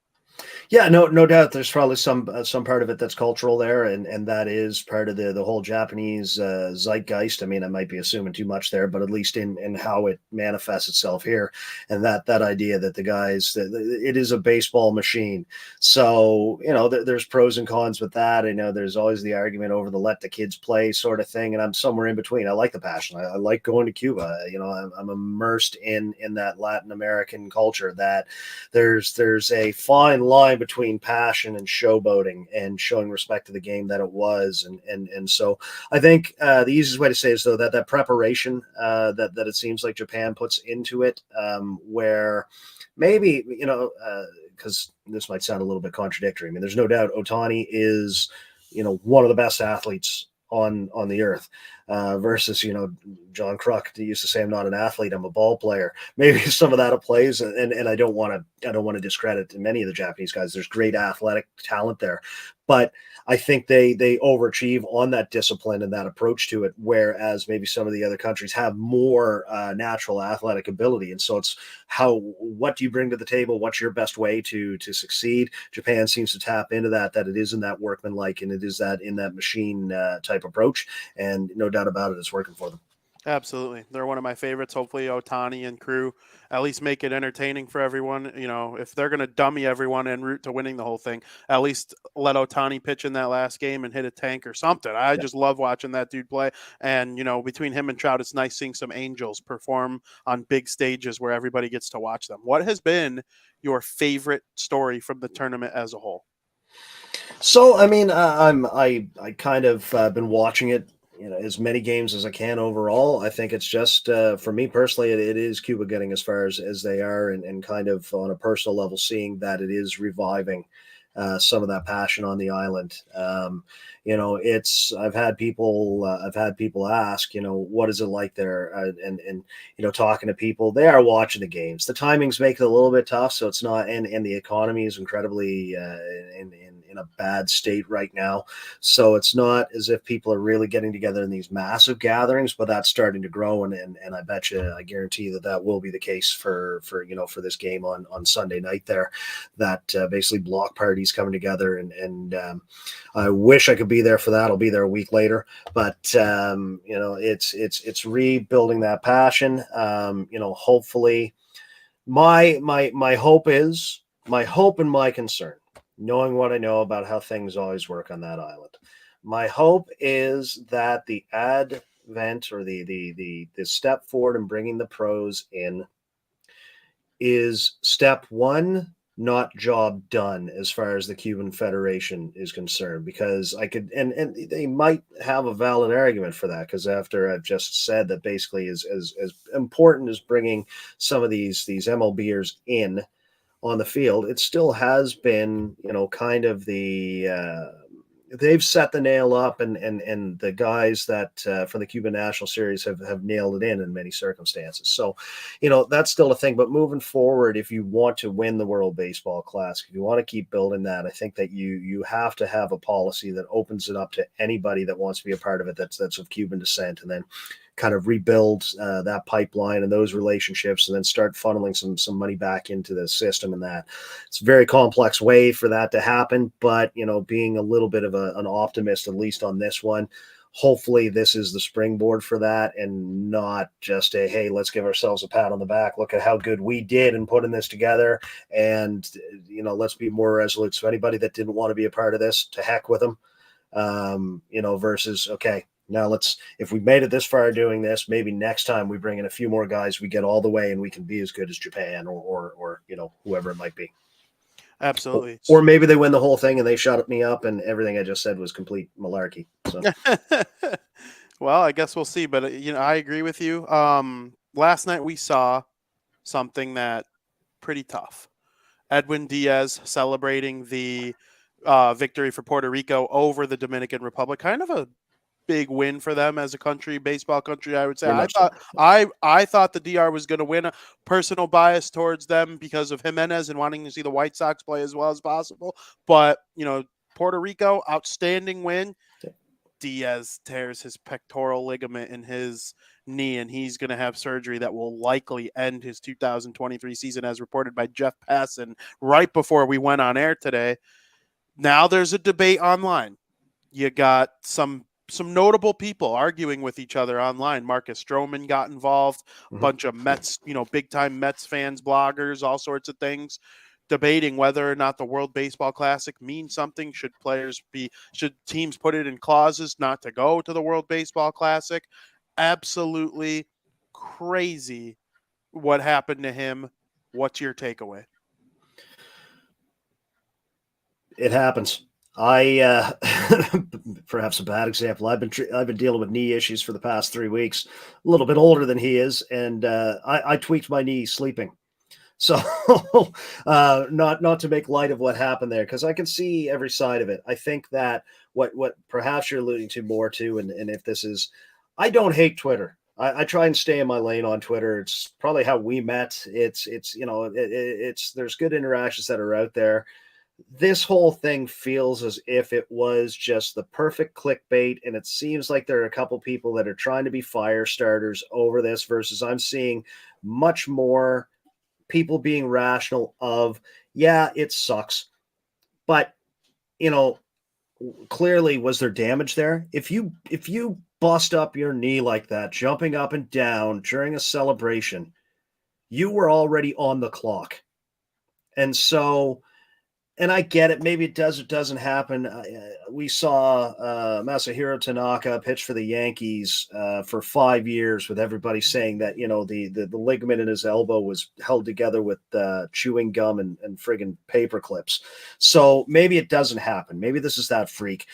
Yeah, no doubt. There's probably some part of it that's cultural there, and that is part of the whole Japanese zeitgeist. I mean, I might be assuming too much there, but at least in how it manifests itself here, and that idea that the guys that it is a baseball machine. So there's pros and cons with that. I know there's always the argument over the let the kids play sort of thing, and I'm somewhere in between. I like the passion. I like going to Cuba. I'm immersed in that Latin American culture. That there's a fine line between passion and showboating and showing respect to the game that it was, and so I think the easiest way to say is though that preparation that it seems like Japan puts into it, where maybe because this might sound a little bit contradictory. I mean, there's no doubt Otani is one of the best athletes on the earth, versus John Kruk used to say, I'm not an athlete, I'm a ball player. Maybe some of that plays, and I don't want to discredit many of the Japanese guys. There's great athletic talent there, but I think they overachieve on that discipline and that approach to it, whereas maybe some of the other countries have more natural athletic ability. And so it's what do you bring to the table? What's your best way to succeed? Japan seems to tap into that it is in that workmanlike, and it is that in that machine type approach, and no doubt about it, it's working for them. Absolutely. They're one of my favorites. Hopefully Otani and crew at least make it entertaining for everyone. If they're going to dummy everyone en route to winning the whole thing, at least let Otani pitch in that last game and hit a tank or something. I just love watching that dude play. And, between him and Trout, it's nice seeing some Angels perform on big stages where everybody gets to watch them. What has been your favorite story from the tournament as a whole? So, I mean, I kind of been watching it, as many games as I can overall. I think it's just for me personally, it is Cuba getting as far as they are, and kind of on a personal level, seeing that it is reviving some of that passion on the island. I've had people ask, what is it like there, and talking to people, they are watching the games. The timings make it a little bit tough, so it's not, and the economy is incredibly in a bad state right now, so it's not as if people are really getting together in these massive gatherings, but that's starting to grow, and I guarantee that will be the case for this game on Sunday night there, that basically block parties coming together, and I wish I could be there for that. I'll be there a week later, but it's rebuilding that passion. Hopefully, my hope and my concern, knowing what I know about how things always work on that island, my hope is that the advent or the step forward in bringing the pros in is step one, not job done as far as the Cuban Federation is concerned, because I could, and they might have a valid argument for that, because after I've just said that basically as important as bringing some of these MLBers in on the field, it still has been, kind of they've set the nail up, and the guys that for the Cuban National Series have nailed it in many circumstances. So, that's still a thing. But moving forward, if you want to win the World Baseball Classic, if you want to keep building that, I think that you have to have a policy that opens it up to anybody that wants to be a part of it, that's of Cuban descent, and then kind of rebuild that pipeline and those relationships, and then start funneling some money back into the system. And that it's a very complex way for that to happen, but being a little bit of an optimist, at least on this one, hopefully this is the springboard for that, and not just a, hey, let's give ourselves a pat on the back, look at how good we did in putting this together, and let's be more resolute. So anybody that didn't want to be a part of this, to heck with them, versus, okay, now if we made it this far doing this, maybe next time we bring in a few more guys, we get all the way and we can be as good as Japan or whoever it might be. Absolutely. Or maybe they win the whole thing and they shut me up and everything I just said was complete malarkey. So. Well, I guess we'll see, but I agree with you. Last night we saw something that pretty tough. Edwin Diaz celebrating the victory for Puerto Rico over the Dominican Republic. Kind of a big win for them as a country, baseball country, I would say. I thought the DR was going to win. A personal bias towards them because of Jimenez and wanting to see the White Sox play as well as possible. But, Puerto Rico, outstanding win. Diaz tears his pectoral ligament in his knee, and he's going to have surgery that will likely end his 2023 season, as reported by Jeff Passan right before we went on air today. Now there's a debate online. You got some notable people arguing with each other online. Marcus Stroman got involved, a bunch of Mets, big time Mets fans, bloggers, all sorts of things, debating whether or not the World Baseball Classic means something. Should teams put it in clauses not to go to the World Baseball Classic? Absolutely crazy what happened to him. What's your takeaway? It happens. I perhaps a bad example. I've been dealing with knee issues for the past 3 weeks. A little bit older than he is, and I tweaked my knee sleeping. So not to make light of what happened there, because I can see every side of it. I think that what perhaps you're alluding to more to, and if this is, I don't hate Twitter. I try and stay in my lane on Twitter. It's probably how we met. It's there's good interactions that are out there. This whole thing feels as if it was just the perfect clickbait, and it seems like there are a couple people that are trying to be fire starters over this, versus I'm seeing much more people being rational of, yeah, it sucks, but clearly, was there damage there? If you bust up your knee like that, jumping up and down during a celebration, you were already on the clock. And so, and I get it. Maybe it does. It doesn't happen. We saw Masahiro Tanaka pitch for the Yankees for 5 years, with everybody saying that the ligament in his elbow was held together with chewing gum and friggin' paper clips. So maybe it doesn't happen. Maybe this is that freak.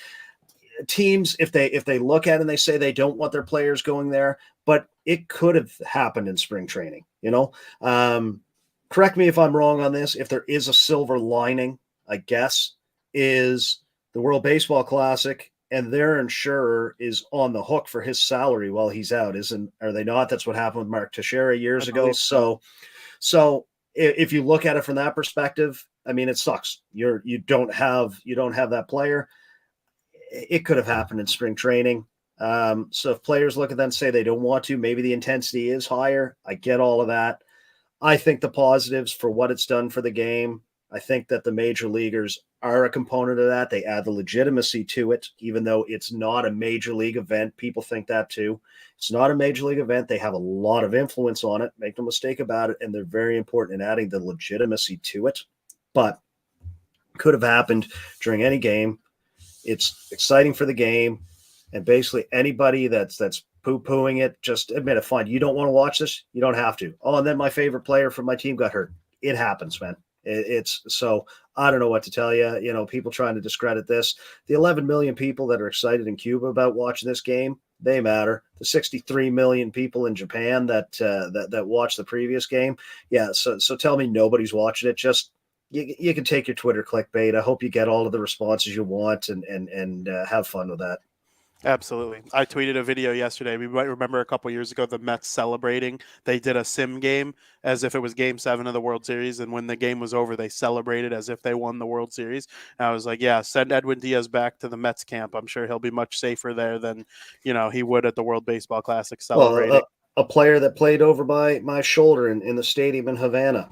Teams, if they look at it and they say they don't want their players going there, but it could have happened in spring training. Correct me if I'm wrong on this. If there is a silver lining, I guess, is the World Baseball Classic, and their insurer is on the hook for his salary while he's out. Are they not? That's what happened with Mark Teixeira years ago. So if you look at it from that perspective, I mean, it sucks. You don't have that player. It could have happened in spring training. So if players look at that and say they don't want to, maybe the intensity is higher. I get all of that. I think the positives for what it's done for the game, I think that the major leaguers are a component of that. They add the legitimacy to it, even though it's not a major league event. People think that too. It's not a major league event. They have a lot of influence on it. Make no mistake about it. And they're very important in adding the legitimacy to it. But could have happened during any game. It's exciting for the game. And basically anybody that's poo-pooing it, just admit it. Fine. You don't want to watch this? You don't have to. Oh, and then my favorite player from my team got hurt. It happens, man. It's so I don't know what to tell you. People trying to discredit this. The 11 million people that are excited in Cuba about watching this game, they matter. The 63 million people in Japan that watched the previous game, yeah. So tell me nobody's watching it. Just you can take your Twitter clickbait. I hope you get all of the responses you want and have fun with that. Absolutely. I tweeted a video yesterday. We might remember a couple years ago the Mets celebrating. They did a sim game as if it was Game 7 of the World Series, and when the game was over, they celebrated as if they won the World Series. And I was like, yeah, send Edwin Diaz back to the Mets camp. I'm sure he'll be much safer there than he would at the World Baseball Classic celebrating. Well, a player that played over my shoulder in the stadium in Havana,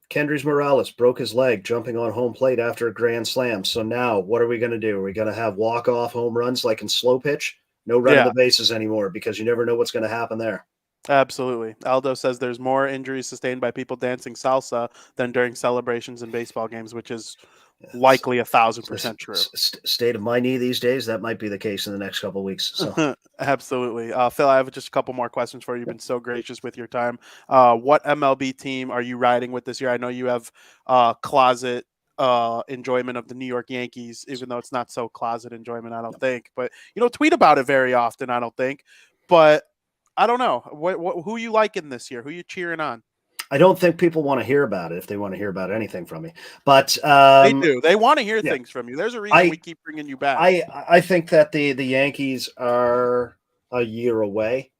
Kendrys Morales, broke his leg jumping on home plate after a grand slam. So now what are we going to do? Are we going to have walk-off home runs like in slow pitch? No running the bases anymore, because you never know what's going to happen there. Absolutely. Aldo says there's more injuries sustained by people dancing salsa than during celebrations in baseball games, which is likely 1,000% true. State of my knee these days, that might be the case in the next couple of weeks. So. Absolutely. Phil, I have just a couple more questions for you. You've been so gracious with your time. What MLB team are you riding with this year? I know you have closet enjoyment of the New York Yankees, even though it's not so closet enjoyment, I don't think. But you don't tweet about it very often, I don't think. But I don't know. Who you liking this year? Who you cheering on? I don't think people want to hear about it if they want to hear about anything from me. But they do. They want to hear things from you. There's a reason we keep bringing you back. I think that the Yankees are a year away.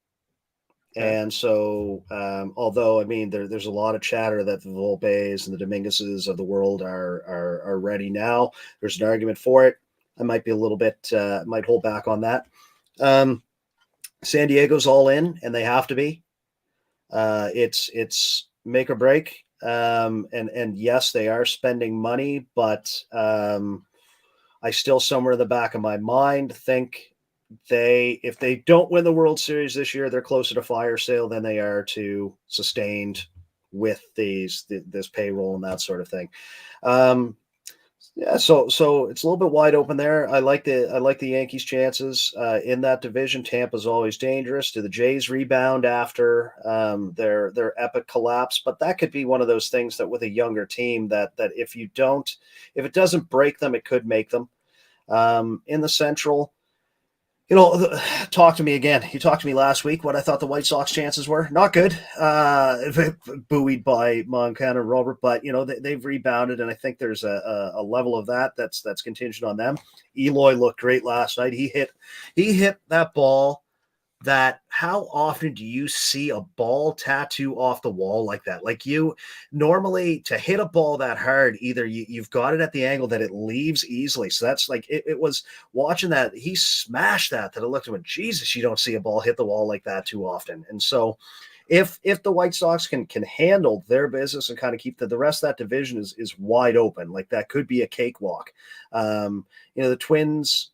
Okay. And so, although, I mean, there's a lot of chatter that the Volpes and the Dominguezes of the world are ready now. There's an argument for it. I might be a little bit, might hold back on that. San Diego's all in, and they have to be. It's make or break. And yes, they are spending money, but I still, somewhere in the back of my mind, think if they don't win the World Series this year, they're closer to fire sale than they are to sustained with this payroll and that sort of thing. Yeah, so it's a little bit wide open there. I like the Yankees' chances in that division. Tampa's always dangerous. Do the Jays rebound after their epic collapse? But that could be one of those things that with a younger team that if it doesn't break them, it could make them. In the Central, talk to me again. You talked to me last week what I thought the White Sox chances were. Not good. Buoyed by Moncada and Robert, but they've rebounded, and I think there's a level of that's contingent on them. Eloy looked great last night. He hit that ball. How often do you see a ball tattoo off the wall like that? Like, you normally, to hit a ball that hard, either you've got it at the angle that it leaves easily. So that's like, it was watching that. He smashed that it looked at him, Jesus, you don't see a ball hit the wall like that too often. And so if the White Sox can handle their business and kind of keep the rest of that division is wide open, like that could be a cakewalk. The Twins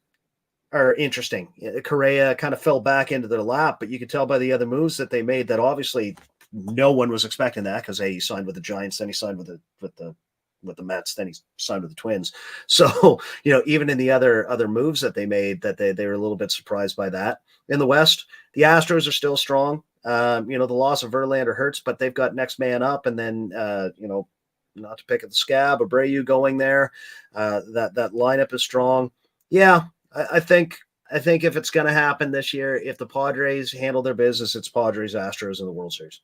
are interesting. Correa kind of fell back into their lap, but you could tell by the other moves that they made that obviously no one was expecting that, because he signed with the Giants, then he signed with the Mets, then he signed with the Twins. So, even in the other moves that they made, that they were a little bit surprised by that. In the West, the Astros are still strong. The loss of Verlander hurts, but they've got next man up, and then not to pick at the scab, Abreu going there. That lineup is strong. Yeah. I think if it's going to happen this year, if the Padres handle their business, it's Padres Astros in the World Series.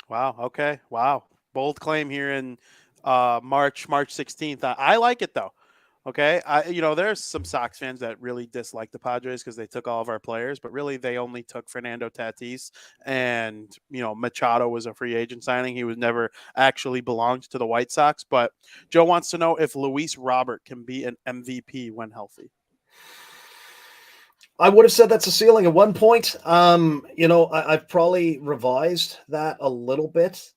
Wow. Okay. Wow. Bold claim here in March 16th. I like it though. Okay. There's some Sox fans that really dislike the Padres because they took all of our players, but really they only took Fernando Tatis, and, Machado was a free agent signing. He was never actually belonged to the White Sox. But Joe wants to know if Luis Robert can be an MVP when healthy. I would have said that's a ceiling at one point. I've probably revised that a little bit.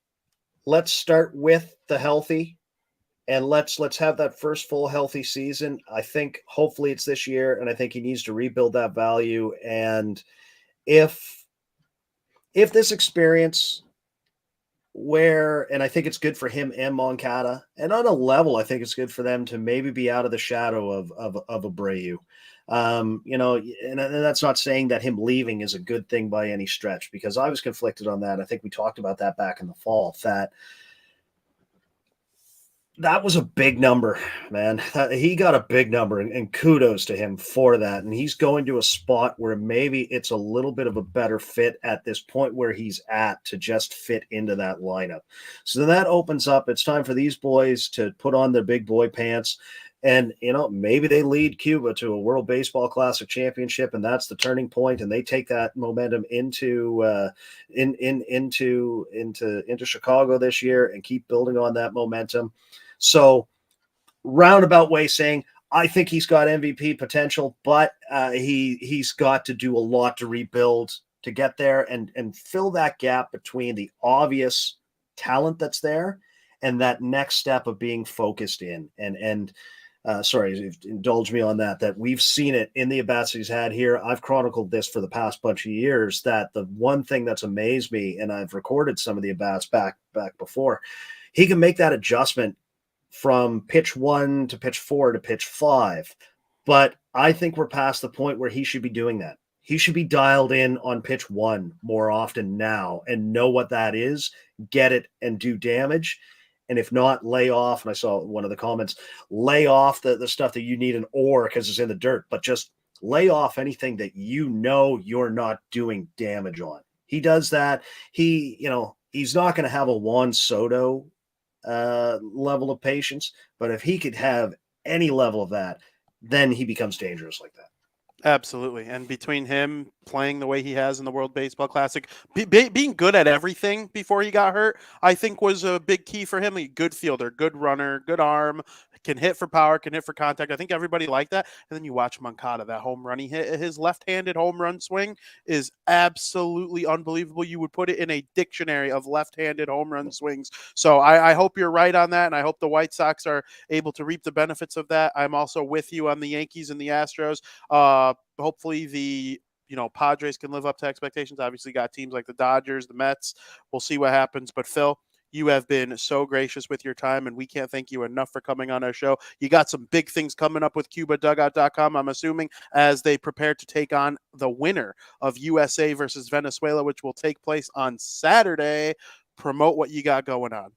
Let's start with the healthy, and let's have that first full healthy season. I think hopefully it's this year, and I think he needs to rebuild that value. And if this experience and I think it's good for him and Moncada, and on a level, I think it's good for them to maybe be out of the shadow of Abreu. And that's not saying that him leaving is a good thing by any stretch, because I was conflicted on that. I think we talked about that back in the fall, that was a big number, man. He got a big number, and kudos to him for that. And he's going to a spot where maybe it's a little bit of a better fit at this point where he's at to just fit into that lineup. So then that opens up. It's time for these boys to put on their big boy pants. And, maybe they lead Cuba to a World Baseball Classic championship, and that's the turning point. And they take that momentum into Chicago this year and keep building on that momentum. So, roundabout way saying, I think he's got MVP potential, but he's got to do a lot to rebuild to get there and fill that gap between the obvious talent that's there and that next step of being focused in. Sorry, indulge me on that we've seen it in the at-bats he's had here. I've chronicled this for the past bunch of years, that the one thing that's amazed me, and I've recorded some of the at-bats back before, he can make that adjustment from pitch 1 to pitch 4 to pitch 5. But I think we're past the point where he should be doing that. He should be dialed in on pitch 1 more often now and know what that is, get it, and do damage. And if not, lay off. And I saw one of the comments, lay off the stuff that you need an ore because it's in the dirt, but just lay off anything that you're not doing damage on. He does that. He's not going to have a Juan Soto level of patience, but if he could have any level of that, then he becomes dangerous like that. Absolutely. And between him playing the way he has in the World Baseball Classic, being good at everything before he got hurt, I think was a big key for him. A good fielder, good runner, good arm, can hit for power, can hit for contact. I think everybody liked that. And then you watch Moncada, that home run he hit, his left-handed home run swing is absolutely unbelievable. You would put it in a dictionary of left-handed home run swings. So I hope you're right on that, and I hope the White Sox are able to reap the benefits of that. I'm also with you on the Yankees and the Astros. Hopefully the Padres can live up to expectations. Obviously got teams like the Dodgers, the Mets. We'll see what happens. But Phil, you have been so gracious with your time, and we can't thank you enough for coming on our show. You got some big things coming up with CubaDugout.com, I'm assuming, as they prepare to take on the winner of USA versus Venezuela, which will take place on Saturday. Promote what you got going on.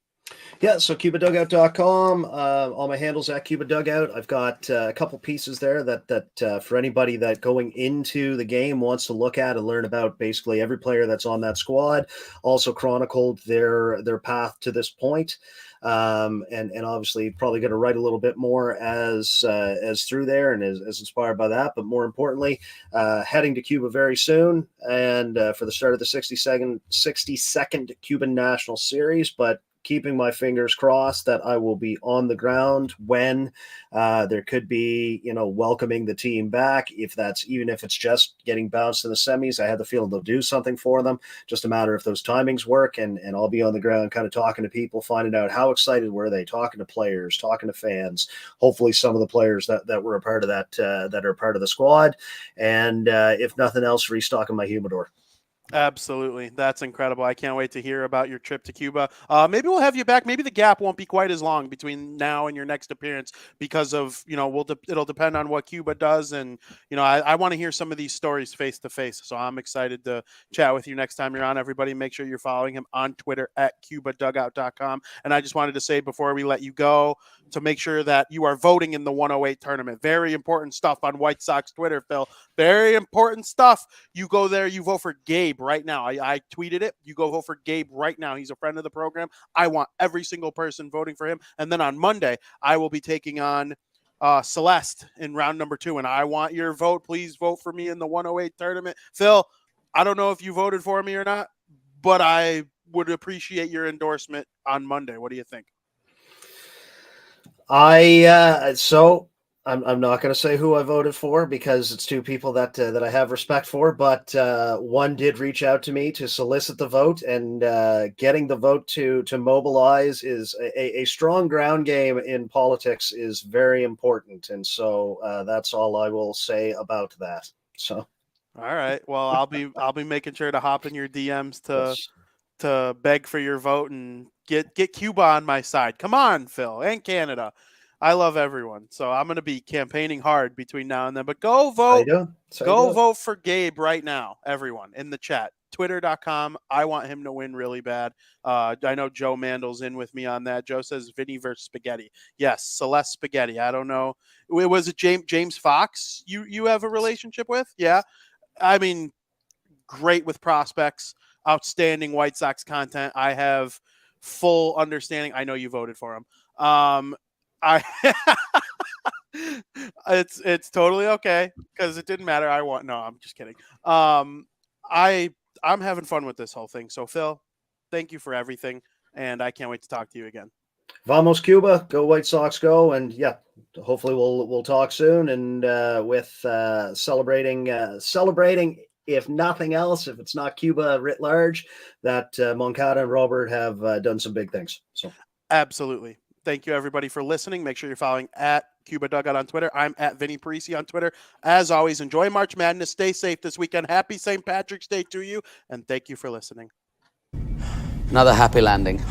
Yeah, so CubaDugout.com, all my handles at Cuba Dugout. I've got a couple pieces there that for anybody that going into the game wants to look at and learn about basically every player that's on that squad. Also chronicled their path to this point. And obviously probably going to write a little bit more as through there and as inspired by that. But more importantly, heading to Cuba very soon and for the start of the 62nd Cuban National Series. But keeping my fingers crossed that I will be on the ground when there could be, welcoming the team back. Even if it's just getting bounced in the semis, I have the feeling they'll do something for them. Just a matter if those timings work, and I'll be on the ground kind of talking to people, finding out how excited were they, talking to players, talking to fans, hopefully some of the players that were a part of that are part of the squad. And if nothing else, restocking my humidor. Absolutely. That's incredible. I can't wait to hear about your trip to Cuba. Maybe we'll have you back. Maybe the gap won't be quite as long between now and your next appearance because of, it'll depend on what Cuba does. And, I want to hear some of these stories face to face. So I'm excited to chat with you next time you're on. Everybody, make sure you're following him on Twitter at CubaDugout.com. And I just wanted to say before we let you go to make sure that you are voting in the 108 tournament. Very important stuff on White Sox Twitter, Phil. Very important stuff. You go there, you vote for Gabe right now. I tweeted it. You go vote for Gabe right now. He's a friend of the program. I want every single person voting for him. And then on Monday, I will be taking on Celeste in round number 2. And I want your vote. Please vote for me in the 108 tournament. Phil, I don't know if you voted for me or not, but I would appreciate your endorsement on Monday. What do you think? I'm not going to say who I voted for because it's two people that I have respect for, but one did reach out to me to solicit the vote, and getting the vote to mobilize is a strong ground game in politics is very important. And so that's all I will say about that. So. All right. Well, I'll be making sure to hop in your DMs to beg for your vote and get Cuba on my side. Come on, Phil, and Canada. I love everyone. So I'm going to be campaigning hard between now and then. But go vote. Vote for Gabe right now, everyone, in the chat. Twitter.com. I want him to win really bad. I know Joe Mandel's in with me on that. Joe says Vinnie versus Spaghetti. Yes, Celeste Spaghetti. I don't know. Was it James Fox you have a relationship with? Yeah. I mean, great with prospects. Outstanding White Sox content. I have full understanding. I know you voted for him. It's totally okay because it didn't matter. No, I'm just kidding. I'm having fun with this whole thing. So Phil, thank you for everything, and I can't wait to talk to you again. Vamos Cuba, go White Sox, go, and yeah, hopefully we'll talk soon. And with celebrating. If nothing else, if it's not Cuba writ large, that Moncada and Robert have done some big things. So absolutely. Thank you, everybody, for listening. Make sure you're following at Cuba Dugout on Twitter. I'm at Vinnie Parisi on Twitter. As always, enjoy March Madness. Stay safe this weekend. Happy St. Patrick's Day to you, and thank you for listening. Another happy landing.